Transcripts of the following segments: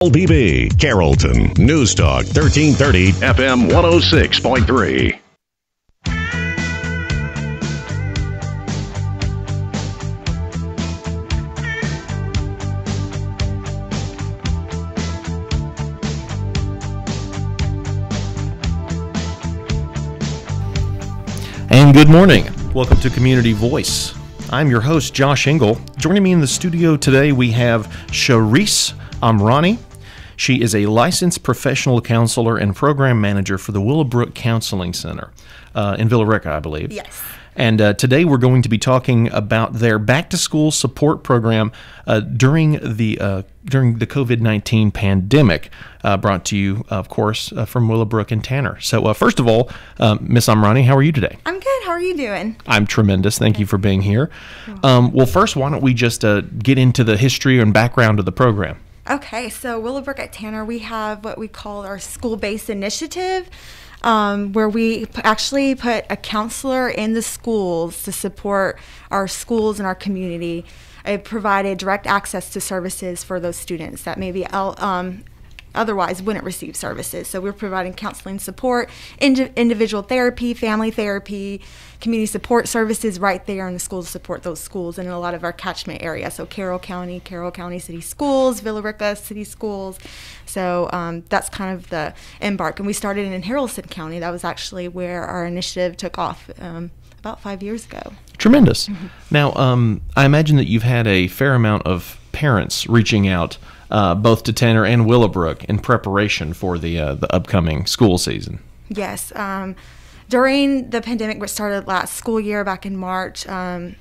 LBB, Carrollton, News Talk 1330, FM 106.3. And good morning. Welcome to Community Voice. I'm your host, Josh Engel. Joining me in the studio today, we have Sharisse Amrani. She is a licensed professional counselor and program manager for the Willowbrook Counseling Center in Villa Rica, I believe. Yes. And today we're going to be talking about their back-to-school support program during the COVID-19 pandemic, brought to you, of course, from Willowbrook and Tanner. So first of all, Miss Amrani, how are you today? I'm good. How are you doing? I'm tremendous. Thank you for being here. Well, first, why don't we just get into the history and background of the program? Okay, so Willowbrook at Tanner, we have what we call our school-based initiative, where we actually put a counselor in the schools to support our schools and our community. It provided direct access to services for those students that maybe otherwise wouldn't receive services. So we're providing counseling support, individual therapy, family therapy, community support services right there in the schools to support those schools and in a lot of our catchment area. So Carroll County City Schools, Villa Rica City Schools. So that's kind of the embark. And we started in Haralson County. That was actually where our initiative took off about 5 years ago. Tremendous. Now, I imagine that you've had a fair amount of parents reaching out both to Tanner and Willowbrook in preparation for the upcoming school season. Yes. During the pandemic, which started last school year back in March,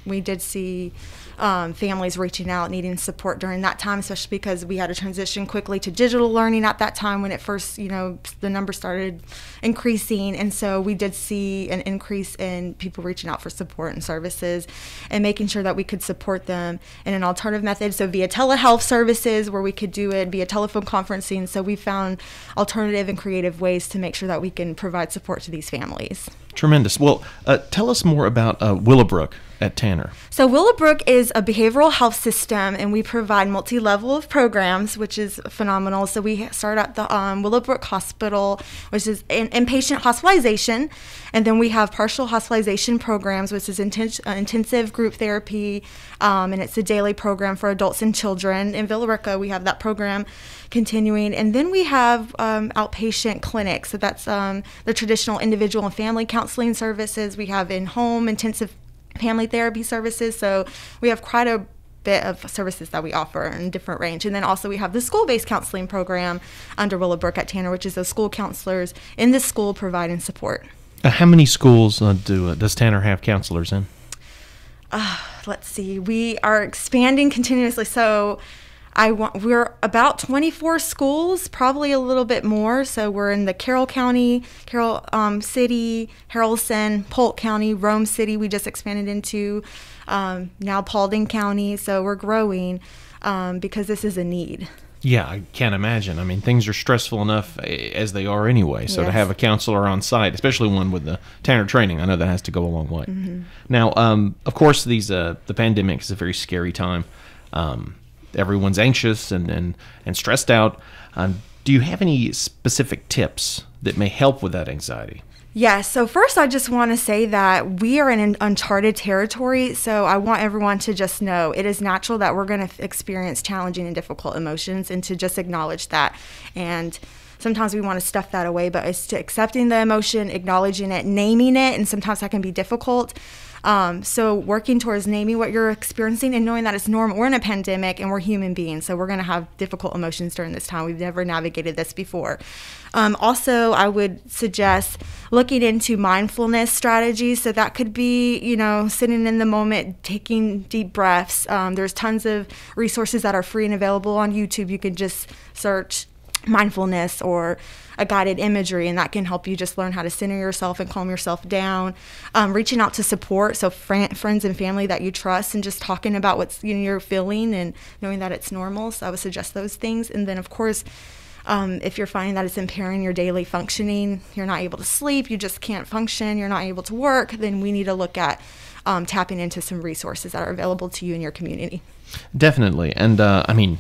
we did see families reaching out needing support during that time, especially because we had to transition quickly to digital learning at that time when it first, the numbers started increasing. And so we did see an increase in people reaching out for support and services and making sure that we could support them in an alternative method. So via telehealth services where we could do it via telephone conferencing. So we found alternative and creative ways to make sure that we can provide support to these families. Tremendous. Well, tell us more about Willowbrook at Tanner. So Willowbrook is a behavioral health system, and we provide multi-level of programs, which is phenomenal. So we start at the Willowbrook Hospital, which is inpatient hospitalization, and then we have partial hospitalization programs, which is intensive group therapy, and it's a daily program for adults and children. In Villa Rica, we have that program continuing, and then we have outpatient clinics. So that's the traditional individual and family counseling services. We have in-home intensive family therapy services. So we have quite a bit of services that we offer in different range. And then also we have the school-based counseling program under Willowbrook at Tanner, which is those school counselors in the school providing support. How many schools does Tanner have counselors in? Let's see. We are expanding continuously. So we're about 24 schools, probably a little bit more. So we're in the Carroll County, City, Haralson, Polk County, Rome City. We just expanded into now Paulding County. So we're growing because this is a need. Yeah, I can't imagine. I mean, things are stressful enough as they are anyway. So Yes. to have a counselor on site, especially one with the Tanner training, I know that has to go a long way. Now, of course, the pandemic is a very scary time. Everyone's anxious and stressed out. Do you have any specific tips that may help with that anxiety? Yes. So first, I just want to say that we are in uncharted territory. So I want everyone to just know it is natural that we're going to experience challenging and difficult emotions, and to just acknowledge that. And sometimes we want to stuff that away, but it's to accepting the emotion, acknowledging it, naming it, and sometimes that can be difficult. So working towards naming what you're experiencing and knowing that it's normal. We're in a pandemic and we're human beings, so we're going to have difficult emotions during this time. We've never navigated this before. Also, I would suggest looking into mindfulness strategies. So that could be, sitting in the moment, taking deep breaths. There's tons of resources that are free and available on YouTube. You can just search mindfulness or a guided imagery, and that can help you just learn how to center yourself and calm yourself down. Reaching out to support, so friends and family that you trust, and just talking about what you're feeling and knowing that it's normal. So I would suggest those things. And then, of course, if you're finding that it's impairing your daily functioning, you're not able to sleep, you just can't function, you're not able to work, then we need to look at tapping into some resources that are available to you in your community. Definitely. And I mean,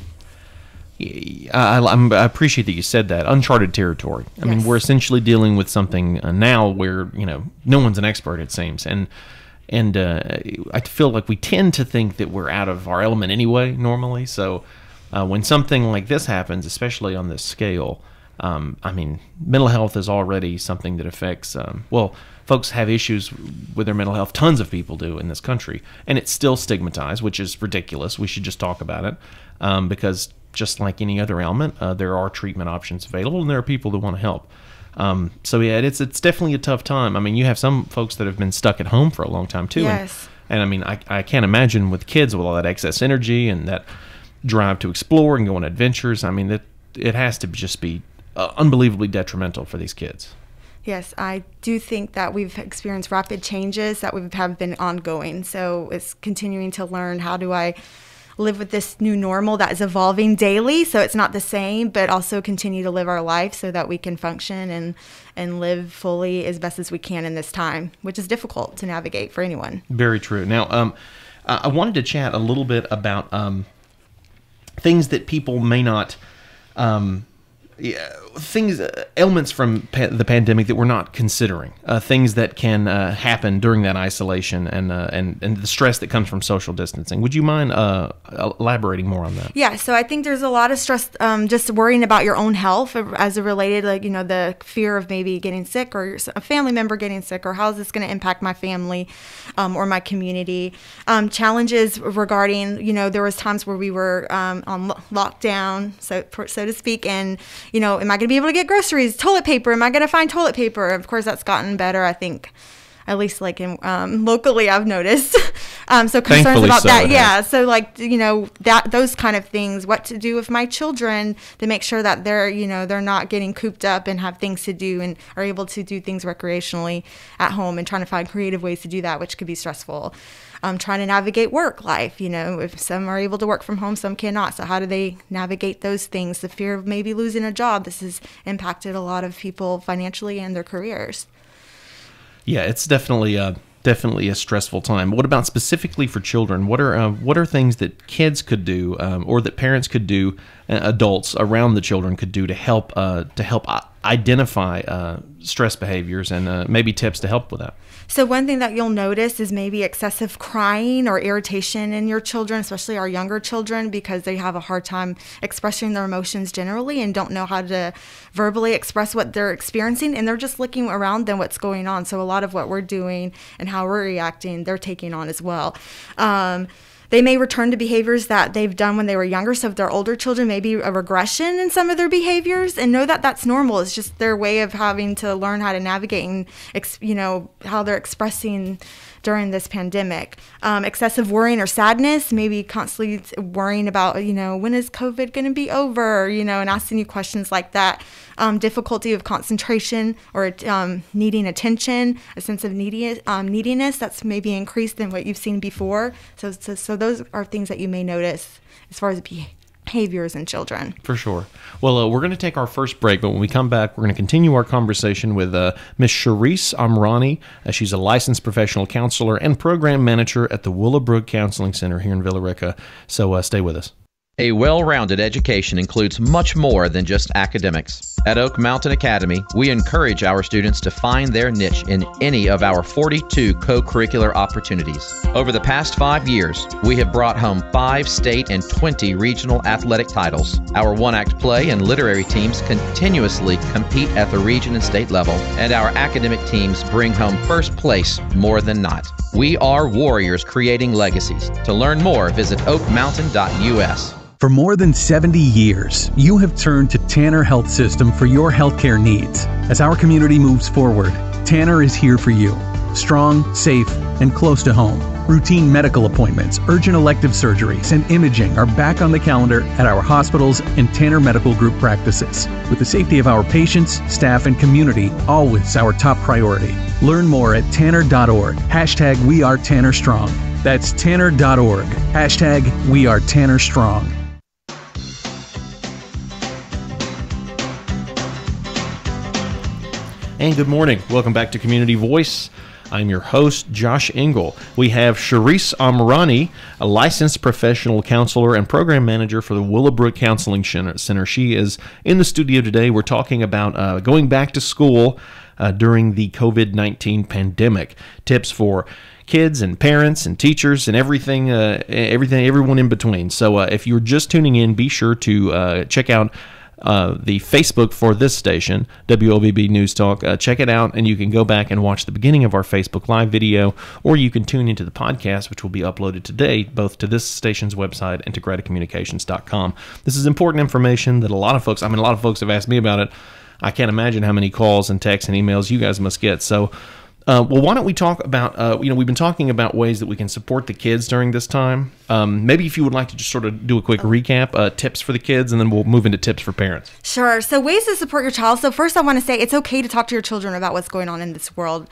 I appreciate that you said that. Uncharted territory. I mean, we're essentially dealing with something now where, no one's an expert, it seems. And I feel like we tend to think that we're out of our element anyway, normally. So when something like this happens, especially on this scale, I mean, mental health is already something that affects, folks have issues with their mental health. Tons of people do in this country. And it's still stigmatized, which is ridiculous. We should just talk about it because just like any other ailment, there are treatment options available, and there are people that want to help. So yeah, it's definitely a tough time. I mean, you have some folks that have been stuck at home for a long time too. Yes. And I mean, I can't imagine with kids with all that excess energy and that drive to explore and go on adventures. I mean, it has to just be unbelievably detrimental for these kids. Yes, I do think that we've experienced rapid changes that have been ongoing. So it's continuing to learn, how do I live with this new normal that is evolving daily, so it's not the same, but also continue to live our life so that we can function and live fully as best as we can in this time, which is difficult to navigate for anyone. Very true. Now, I wanted to chat a little bit about things that people may not ailments from the pandemic that we're not considering, things that can happen during that isolation and the stress that comes from social distancing. Would you mind elaborating more on that? Yeah, so I think there's a lot of stress just worrying about your own health as it related, the fear of maybe getting sick or a family member getting sick, or how is this going to impact my family or my community. Challenges regarding, there was times where we were on lockdown, so to speak, and am I going to be able to get groceries, toilet paper? Am I going to find toilet paper? Of course, that's gotten better, I think, at least locally I've noticed. So concerns Thankfully about so, that. Yeah. So those kind of things, what to do with my children to make sure that they're not getting cooped up and have things to do and are able to do things recreationally at home, and trying to find creative ways to do that, which could be stressful. Trying to navigate work life, if some are able to work from home, some cannot. So how do they navigate those things? The fear of maybe losing a job. This has impacted a lot of people financially and their careers. Yeah, it's definitely a stressful time. What about specifically for children? What are things that kids could do, or that parents could do, adults around the children could do to help identify stress behaviors and maybe tips to help with that? So one thing that you'll notice is maybe excessive crying or irritation in your children, especially our younger children, because they have a hard time expressing their emotions generally and don't know how to verbally express what they're experiencing, and they're just looking around them what's going on. So a lot of what we're doing and how we're reacting, they're taking on as well. They may return to behaviors that they've done when they were younger. So if they're older children, maybe a regression in some of their behaviors, and know that that's normal. It's just their way of having to learn how to navigate and, how they're expressing during this pandemic. Excessive worrying or sadness, maybe constantly worrying about, when is COVID going to be over, and asking you questions like that. Difficulty of concentration or needing attention, a sense of neediness that's maybe increased than what you've seen before. So those are things that you may notice as far as behaviors in children. For sure. Well, we're going to take our first break, but when we come back, we're going to continue our conversation with Miss Sharisse Amrani. She's a licensed professional counselor and program manager at the Willowbrook Counseling Center here in Villa Rica. So stay with us. A well-rounded education includes much more than just academics. At Oak Mountain Academy, we encourage our students to find their niche in any of our 42 co-curricular opportunities. Over the past 5 years, we have brought home 5 state and 20 regional athletic titles. Our one-act play and literary teams continuously compete at the region and state level, and our academic teams bring home first place more than not. We are warriors creating legacies. To learn more, visit oakmountain.us. For more than 70 years, you have turned to Tanner Health System for your healthcare needs. As our community moves forward, Tanner is here for you. Strong, safe, and close to home. Routine medical appointments, urgent elective surgeries, and imaging are back on the calendar at our hospitals and Tanner Medical Group practices. With the safety of our patients, staff, and community always our top priority. Learn more at tanner.org. #WeAreTannerStrong. That's tanner.org. #WeAreTannerStrong. And good morning. Welcome back to Community Voice. I'm your host, Josh Engel. We have Sharisse Amrani, a licensed professional counselor and program manager for the Willowbrook Counseling Center. She is in the studio today. We're talking about going back to school during the COVID-19 pandemic. Tips for kids and parents and teachers and everyone in between. So if you're just tuning in, be sure to check out the Facebook for this station, WOBB News Talk. Check it out, and you can go back and watch the beginning of our Facebook Live video, or you can tune into the podcast, which will be uploaded today, both to this station's website and to gradacommunications.com. This is important information that a lot of folks have asked me about it. I can't imagine how many calls and texts and emails you guys must get. So, well, why don't we talk about, we've been talking about ways that we can support the kids during this time. Maybe if you would like to just sort of do a quick recap, tips for the kids, and then we'll move into tips for parents. Sure. So ways to support your child. So first I want to say it's okay to talk to your children about what's going on in this world.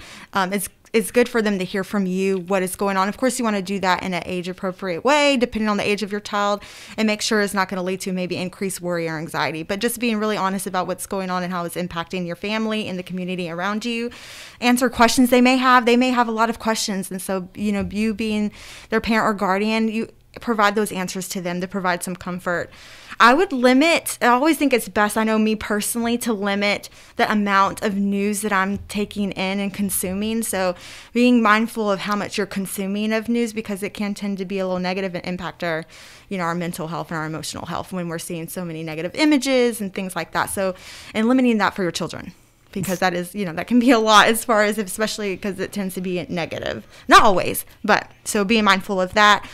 It's good for them to hear from you what is going on. Of course, you want to do that in an age-appropriate way, depending on the age of your child, and make sure it's not going to lead to maybe increased worry or anxiety. But just being really honest about what's going on and how it's impacting your family and the community around you. Answer questions they may have. They may have a lot of questions, and so you being their parent or guardian, you provide those answers to them to provide some comfort. I always think it's best, I know me personally, to limit the amount of news that I'm taking in and consuming. So being mindful of how much you're consuming of news, because it can tend to be a little negative and impact our mental health and our emotional health when we're seeing so many negative images and things like that. So, and limiting that for your children, because that is, that can be a lot as far as, especially because it tends to be negative. Not always, but so being mindful of that.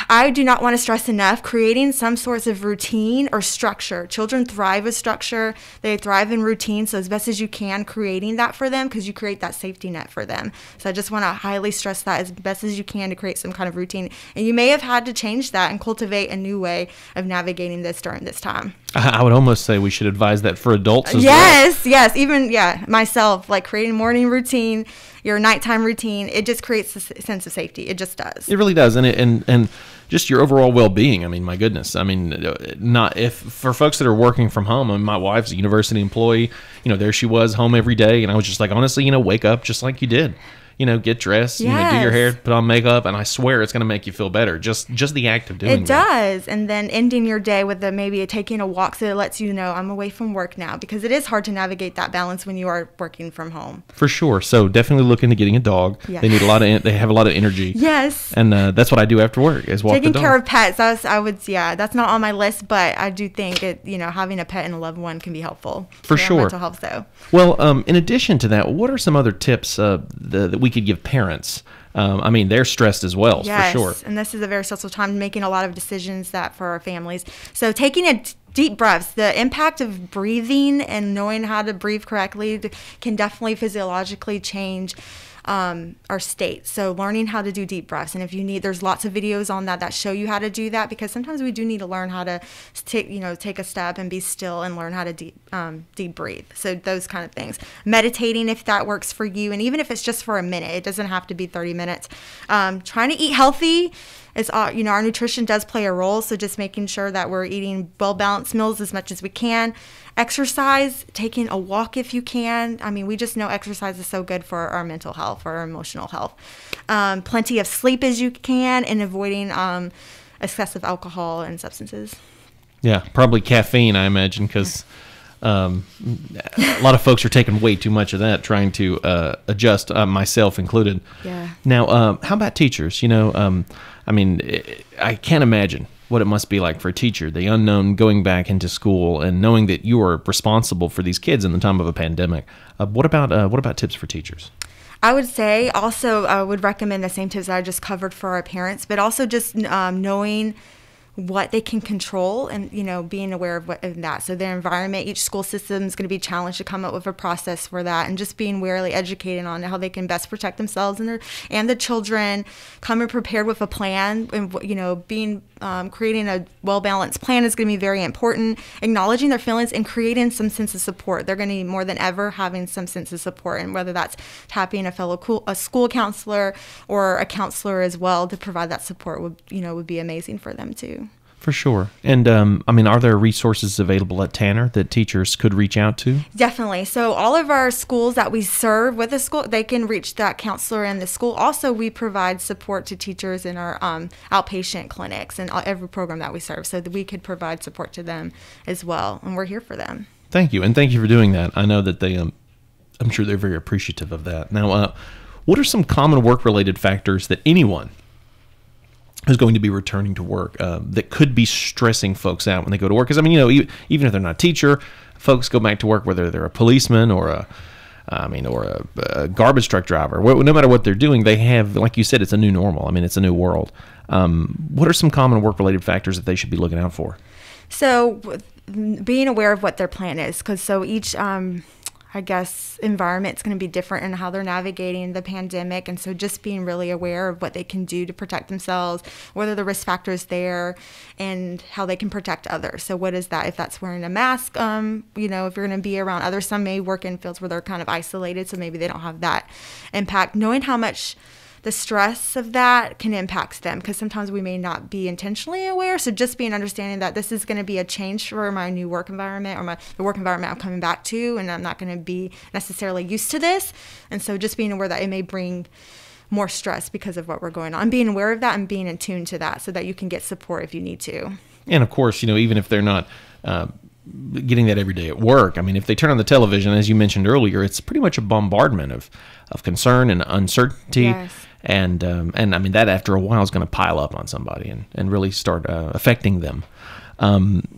I do not want to stress enough creating some sorts of routine or structure. Children thrive with structure. They thrive in routine. So as best as you can, creating that for them, because you create that safety net for them. So I just want to highly stress that as best as you can to create some kind of routine. And you may have had to change that and cultivate a new way of navigating this during this time. I would almost say we should advise that for adults as well. Yes. Even, myself, like creating morning routine, your nighttime routine, it just creates a sense of safety. It just does. It really does. And just your overall well-being. I mean, my goodness. I mean, for folks that are working from home, my wife's a university employee, there she was home every day. And I was just like, honestly, wake up just like you did. Get dressed, do your hair, put on makeup, and I swear it's going to make you feel better. Just the act of doing that. It does. And then ending your day with maybe taking a walk, so it lets you know I'm away from work now, because it is hard to navigate that balance when you are working from home. For sure. So definitely look into getting a dog. Yeah. They have a lot of energy. Yes. And that's what I do after work is walk the dog. Taking care of pets. That's not on my list, but I do think having a pet and a loved one can be helpful for sure. Mental health, though. Well, in addition to that, what are some other tips that we could give parents? They're stressed as well, yes, for sure. And this is a very stressful time, making a lot of decisions for our families. So taking deep breaths, the impact of breathing and knowing how to breathe correctly can definitely physiologically change our state. So learning how to do deep breaths, and if you need, there's lots of videos on that show you how to do that, because sometimes we do need to learn how to take a step and be still and learn how to deep breathe. So those kind of things. Meditating, if that works for you, and even if it's just for a minute, it doesn't have to be 30 minutes. Trying to eat healthy. It's our nutrition does play a role, so just making sure that we're eating well-balanced meals as much as we can. Exercise, taking a walk if you can. We just know exercise is so good for our mental health, for our emotional health. Plenty of sleep as you can, and avoiding excessive alcohol and substances. Yeah, probably caffeine, I imagine, because a lot of folks are taking way too much of that, trying to adjust, myself included. Yeah. Now, how about teachers? I can't imagine what it must be like for a teacher, the unknown, going back into school and knowing that you are responsible for these kids in the time of a pandemic. What about tips for teachers? I would say also I would recommend the same tips that I just covered for our parents, but also just knowing what they can control and, being aware of that. So their environment, each school system is going to be challenged to come up with a process for that, and just being warily educated on how they can best protect themselves and the children, coming prepared with a plan, and, creating a well-balanced plan is going to be very important. Acknowledging their feelings and creating some sense of support. They're going to need more than ever having some sense of support, and whether that's tapping a school counselor or a counselor as well to provide that support would be amazing for them too. For sure. And, I mean, are there resources available at Tanner that teachers could reach out to? Definitely. So all of our schools that we serve with the school, they can reach that counselor in the school. Also, we provide support to teachers in our outpatient clinics and every program that we serve, so that we could provide support to them as well. And we're here for them. Thank you. And thank you for doing that. I know that they, I'm sure they're very appreciative of that. Now, what are some common work-related factors that anyone who's going to be returning to work that could be stressing folks out when they go to work? Because, I mean, you know, even if they're not a teacher, folks go back to work, whether they're a policeman or a garbage truck driver. No matter what they're doing, they have, like you said, it's a new normal. I mean, it's a new world. What are some common work-related factors that they should be looking out for? So being aware of what their plan is, because so each I guess, environment's going to be different in how they're navigating the pandemic. And so just being really aware of what they can do to protect themselves, what are the risk factors there, and how they can protect others. So what is that? If that's wearing a mask, you know, if you're going to be around others, some may work in fields where they're kind of isolated, so maybe they don't have that impact. Knowing how much the stress of that can impact them, because sometimes we may not be intentionally aware. So just being understanding that this is going to be a change for my new work environment, or the work environment I'm coming back to, and I'm not going to be necessarily used to this. And so just being aware that it may bring more stress because of what we're going on. Being aware of that and being in tune to that so that you can get support if you need to. And of course, you know, even if they're not getting that every day at work, I mean, if they turn on the television, as you mentioned earlier, it's pretty much a bombardment of concern and uncertainty. Yes. And I mean, that after a while is going to pile up on somebody and really start affecting them.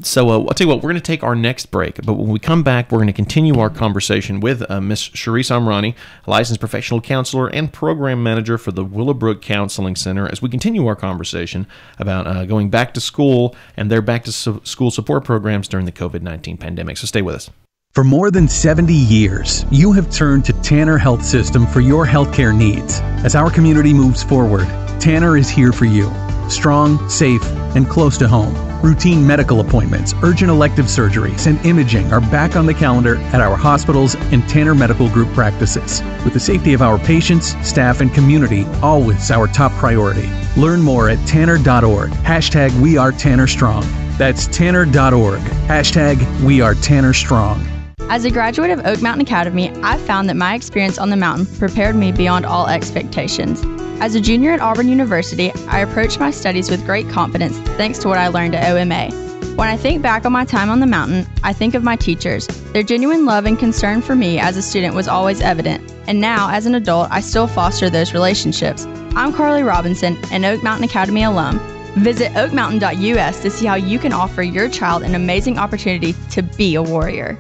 So I'll tell you what, we're going to take our next break, but when we come back, we're going to continue our conversation with Miss Sharisse Amrani, licensed professional counselor and program manager for the Willowbrook Counseling Center, as we continue our conversation about going back to school and their back to school support programs during the COVID-19 pandemic. So stay with us. For more than 70 years, you have turned to Tanner Health System for your healthcare needs. As our community moves forward, Tanner is here for you. Strong, safe, and close to home. Routine medical appointments, urgent elective surgeries, and imaging are back on the calendar at our hospitals and Tanner Medical Group practices. With the safety of our patients, staff, and community always our top priority. Learn more at tanner.org. Hashtag We Are Tanner Strong. That's tanner.org. Hashtag We Are Tanner Strong. As a graduate of Oak Mountain Academy, I've found that my experience on the mountain prepared me beyond all expectations. As a junior at Auburn University, I approached my studies with great confidence thanks to what I learned at OMA. When I think back on my time on the mountain, I think of my teachers. Their genuine love and concern for me as a student was always evident, and now, as an adult, I still foster those relationships. I'm Carly Robinson, an Oak Mountain Academy alum. Visit oakmountain.us to see how you can offer your child an amazing opportunity to be a warrior.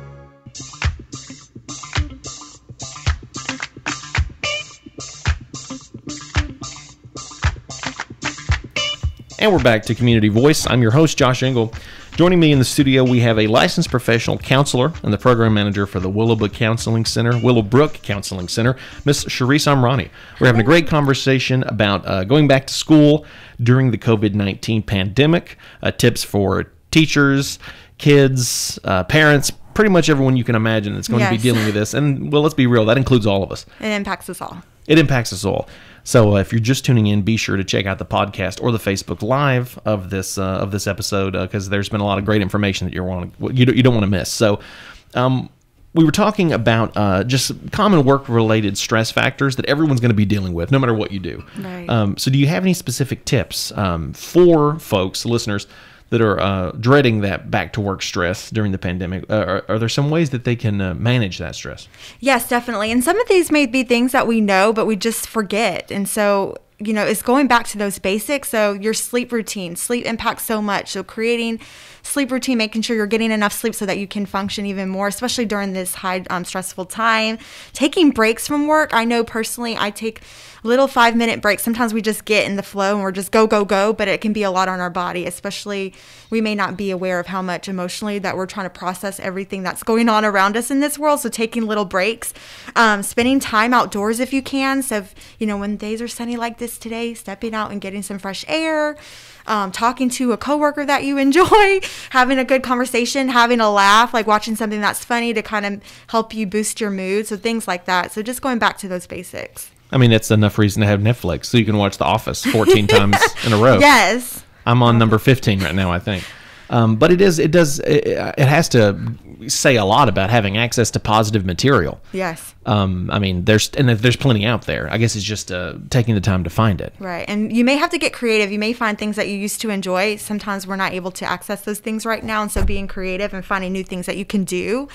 And we're back to Community Voice. I'm your host, Josh Engel. Joining me in the studio, we have a licensed professional counselor and the program manager for the Willowbrook Counseling Center, Miss Sharisse Amrani. We're having a great conversation about going back to school during the COVID-19 pandemic, tips for teachers, kids, parents, pretty much everyone you can imagine that's going to be dealing with this. And, well, let's be real, that includes all of us. It impacts us all. It impacts us all. So if you're just tuning in, be sure to check out the podcast or the Facebook Live of this episode, because there's been a lot of great information that you don't want to miss. So we were talking about just common work-related stress factors that everyone's going to be dealing with, no matter what you do. Right. So do you have any specific tips for folks, listeners, that are dreading that back-to-work stress during the pandemic? Are there some ways that they can manage that stress? Yes, definitely. And some of these may be things that we know, but we just forget. And so, you know, it's going back to those basics. So your sleep routine. Sleep impacts so much. So creating sleep routine, making sure you're getting enough sleep so that you can function even more, especially during this high stressful time. Taking breaks from work. I know personally I take little 5-minute breaks. Sometimes we just get in the flow and we're just go, but it can be a lot on our body, especially we may not be aware of how much emotionally that we're trying to process everything that's going on around us in this world. So taking little breaks, spending time outdoors if you can. So, if, you know, when days are sunny like this today, stepping out and getting some fresh air, talking to a coworker that you enjoy, having a good conversation, having a laugh, like watching something that's funny to kind of help you boost your mood. So things like that. So just going back to those basics. I mean, that's enough reason to have Netflix so you can watch The Office 14 times in a row. Yes. I'm on number 15 right now, I think. But it has to say a lot about having access to positive material. Yes. I mean, there's plenty out there. I guess it's just taking the time to find it. Right. And you may have to get creative. You may find things that you used to enjoy. Sometimes we're not able to access those things right now. And so being creative and finding new things that you can do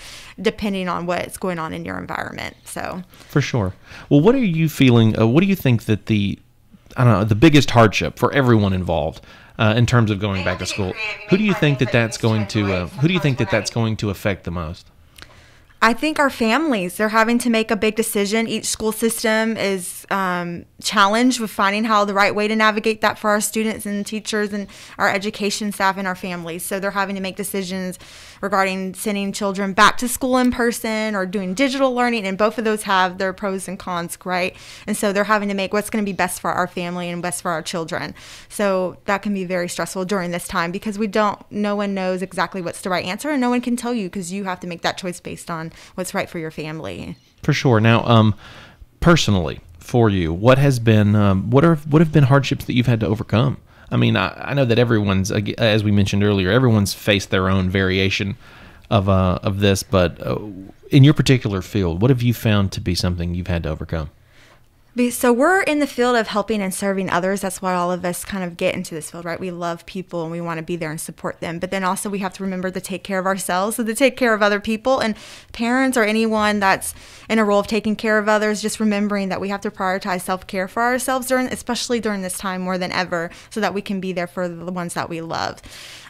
depending on what's going on in your environment. So for sure. Well, what are you feeling? What do you think that the biggest hardship for everyone involved in terms of going back to school? Who do you think that's going to affect the most? I think our families, they're having to make a big decision. Each school system is challenged with finding how the right way to navigate that for our students and teachers and our education staff and our families. So they're having to make decisions regarding sending children back to school in person or doing digital learning, and both of those have their pros and cons, right? And so they're having to make what's going to be best for our family and best for our children. So that can be very stressful during this time because no one knows exactly what's the right answer, and no one can tell you because you have to make that choice based on what's right for your family. For sure. Now, personally, for you, what have been hardships that you've had to overcome? I mean, I know that everyone's, as we mentioned earlier, everyone's faced their own variation of this, but in your particular field, what have you found to be something you've had to overcome? So we're in the field of helping and serving others. That's why all of us kind of get into this field, right? We love people and we want to be there and support them. But then also we have to remember to take care of ourselves, so to take care of other people, and parents or anyone that's in a role of taking care of others, just remembering that we have to prioritize self-care for ourselves, especially during this time more than ever, so that we can be there for the ones that we love.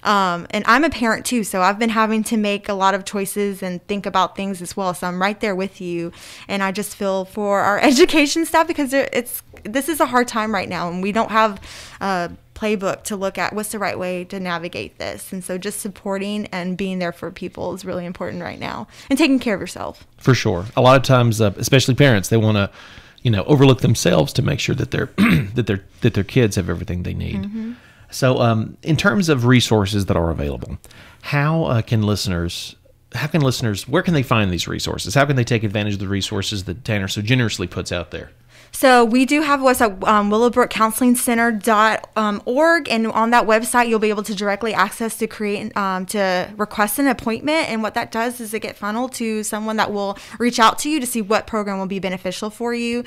And I'm a parent too, so I've been having to make a lot of choices and think about things as well. So I'm right there with you, and I just feel for our education staff because this is a hard time right now, and we don't have a playbook to look at what's the right way to navigate this. And so just supporting and being there for people is really important right now, and taking care of yourself. For sure. A lot of times, especially parents, they want to, overlook themselves to make sure that their kids have everything they need. Mm-hmm. So, in terms of resources that are available, where can listeners, where can they find these resources? How can they take advantage of the resources that Tanner so generously puts out there? So we do have a website, willowbrookcounselingcenter.org, and on that website you'll be able to directly access to to request an appointment. And what that does is it get funneled to someone that will reach out to you to see what program will be beneficial for you.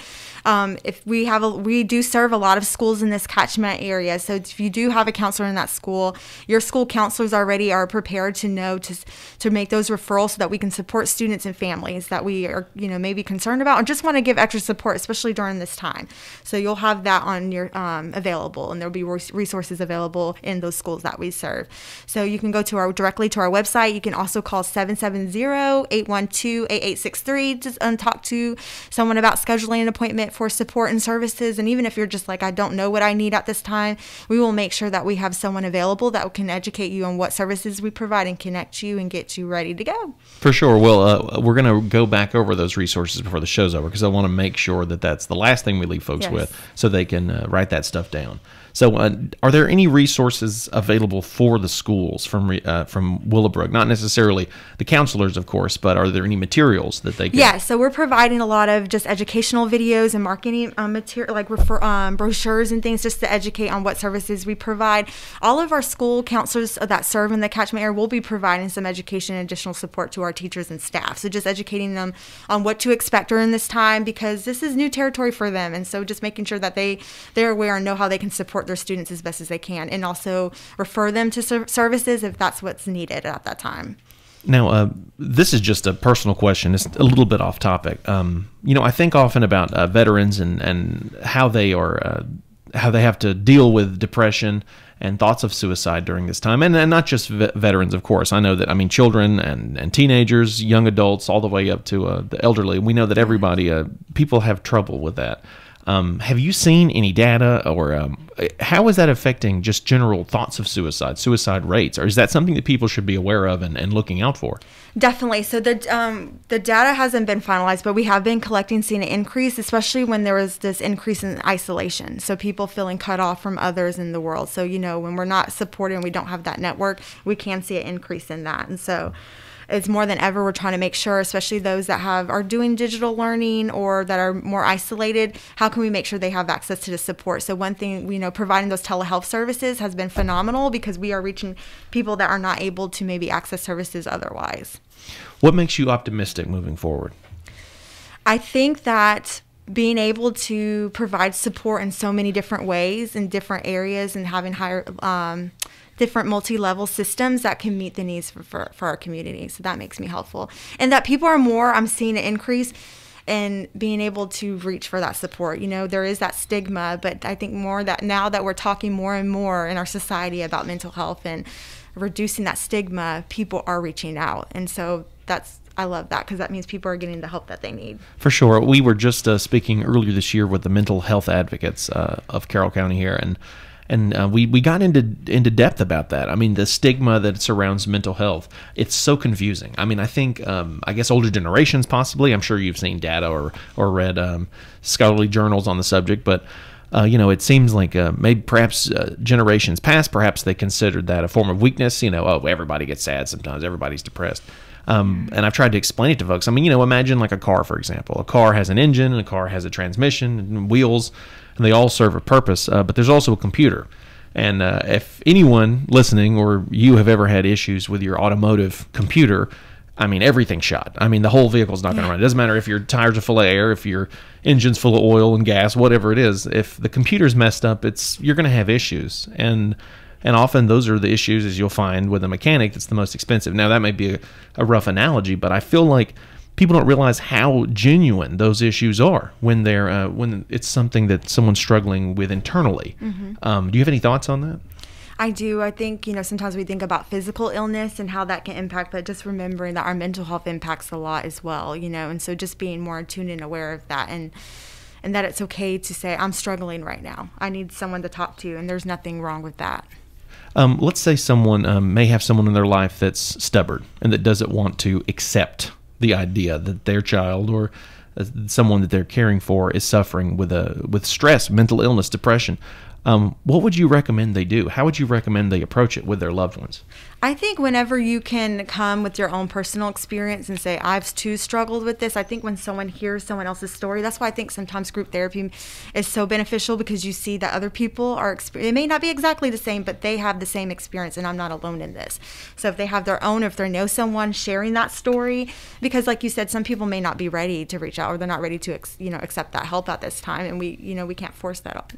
We do serve a lot of schools in this catchment area, so if you do have a counselor in that school, your school counselors already are prepared to know to make those referrals so that we can support students and families that we are maybe concerned about or just want to give extra support, especially during this time. So you'll have that on your available, and there'll be resources available in those schools that we serve. So you can go directly to our website. You can also call 770-812-8863 and talk to someone about scheduling an appointment for support and services. And even if you're just like, I don't know what I need at this time, we will make sure that we have someone available that can educate you on what services we provide and connect you and get you ready to go. For sure. Well, we're going to go back over those resources before the show's over because I want to make sure that that's the last thing we leave folks with, so they can write that stuff down. So are there any resources available for the schools from Willowbrook? Not necessarily the counselors, of course, but are there any materials that they can? Yeah, so we're providing a lot of just educational videos and marketing material, like brochures and things, just to educate on what services we provide. All of our school counselors that serve in the catchment area will be providing some education and additional support to our teachers and staff. So just educating them on what to expect during this time, because this is new territory for them. And so just making sure that they're aware and know how they can support their students as best as they can, and also refer them to services if that's what's needed at that time. Now, this is just a personal question. It's a little bit off topic. I think often about veterans and how they have to deal with depression and thoughts of suicide during this time, and not just veterans, of course. I know that, children and teenagers, young adults, all the way up to the elderly. We know that everybody, people have trouble with that. Have you seen any data, or how is that affecting just general thoughts of suicide rates, or is that something that people should be aware of and looking out for? Definitely. So the data hasn't been finalized, but we have been seeing an increase, especially when there was this increase in isolation. So people feeling cut off from others in the world. So, when we're not supported and we don't have that network, we can see an increase in that. And so it's more than ever, we're trying to make sure, especially those that are doing digital learning or that are more isolated, how can we make sure they have access to the support? So one thing, providing those telehealth services has been phenomenal because we are reaching people that are not able to maybe access services otherwise. What makes you optimistic moving forward? I think that being able to provide support in so many different ways in different areas and having different multi-level systems that can meet the needs for our community. So that makes me helpful. And that people are I'm seeing an increase in being able to reach for that support. There is that stigma, but I think more that now that we're talking more and more in our society about mental health and reducing that stigma, people are reaching out. And so I love that because that means people are getting the help that they need. For sure. We were just speaking earlier this year with the mental health advocates of Carroll County here, and we got into depth about that. I mean, the stigma that surrounds mental health, it's so confusing. I mean, I think, I guess older generations possibly, I'm sure you've seen data or read scholarly journals on the subject, but it seems like maybe perhaps generations past, perhaps they considered that a form of weakness. Everybody gets sad sometimes, everybody's depressed. And I've tried to explain it to folks. I mean, imagine like a car, for example. A car has an engine, and a car has a transmission and wheels, and they all serve a purpose. But there's also a computer. And if anyone listening or you have ever had issues with your automotive computer, I mean, everything's shot. I mean, the whole vehicle's not going to run. It doesn't matter if your tires are full of air, if your engine's full of oil and gas, whatever it is. If the computer's messed up, you're going to have issues. And often those are the issues, as you'll find with a mechanic, that's the most expensive. Now, that may be a rough analogy, but I feel like people don't realize how genuine those issues are when when it's something that someone's struggling with internally. Mm-hmm. Do you have any thoughts on that? I do. I think, sometimes we think about physical illness and how that can impact, but just remembering that our mental health impacts a lot as well, and so just being more attuned and aware of that and that it's okay to say, I'm struggling right now. I need someone to talk to, and there's nothing wrong with that. Let's say someone may have someone in their life that's stubborn and that doesn't want to accept the idea that their child or someone that they're caring for is suffering with stress, mental illness, depression. What would you recommend they do? How would you recommend they approach it with their loved ones? I think whenever you can come with your own personal experience and say, I've too struggled with this. I think when someone hears someone else's story, that's why I think sometimes group therapy is so beneficial, because you see that other people it may not be exactly the same, but they have the same experience, and I'm not alone in this. So if they have their own, if they know someone sharing that story, because like you said, some people may not be ready to reach out, or they're not ready to accept that help at this time, and we can't force that up.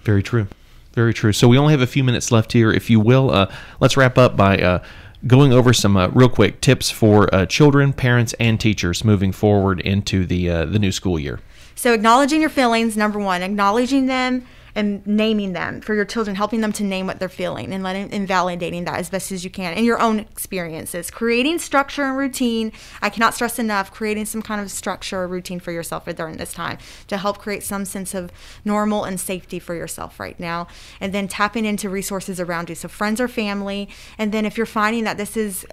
Very true. Very true. So we only have a few minutes left here. If you will, let's wrap up by going over some real quick tips for children, parents, and teachers moving forward into the new school year. So acknowledging your feelings, number one, acknowledging them and naming them for your children, helping them to name what they're feeling and validating that as best as you can in your own experiences. Creating structure and routine. I cannot stress enough, creating some kind of structure or routine for yourself during this time to help create some sense of normal and safety for yourself right now. And then tapping into resources around you. So friends or family. And then if you're finding that this is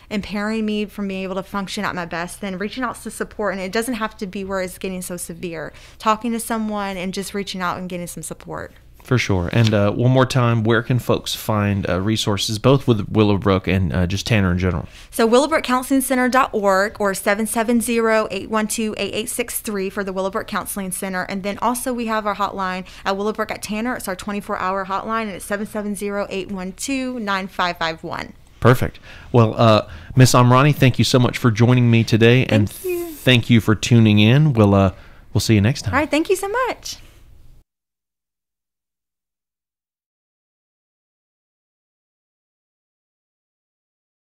impairing me from being able to function at my best, then reaching out to support. And it doesn't have to be where it's getting so severe. Talking to someone and just reaching out and getting some support. For sure. And one more time, where can folks find resources, both with Willowbrook and just Tanner in general? So willowbrookcounselingcenter.org or 770-812-8863 for the Willowbrook Counseling Center. And then also we have our hotline at Willowbrook at Tanner. It's our 24-hour hotline, and it's 770-812-9551. Perfect. Well, Miss Amrani, thank you so much for joining me today. Thank you for tuning in. We'll see you next time. All right. Thank you so much.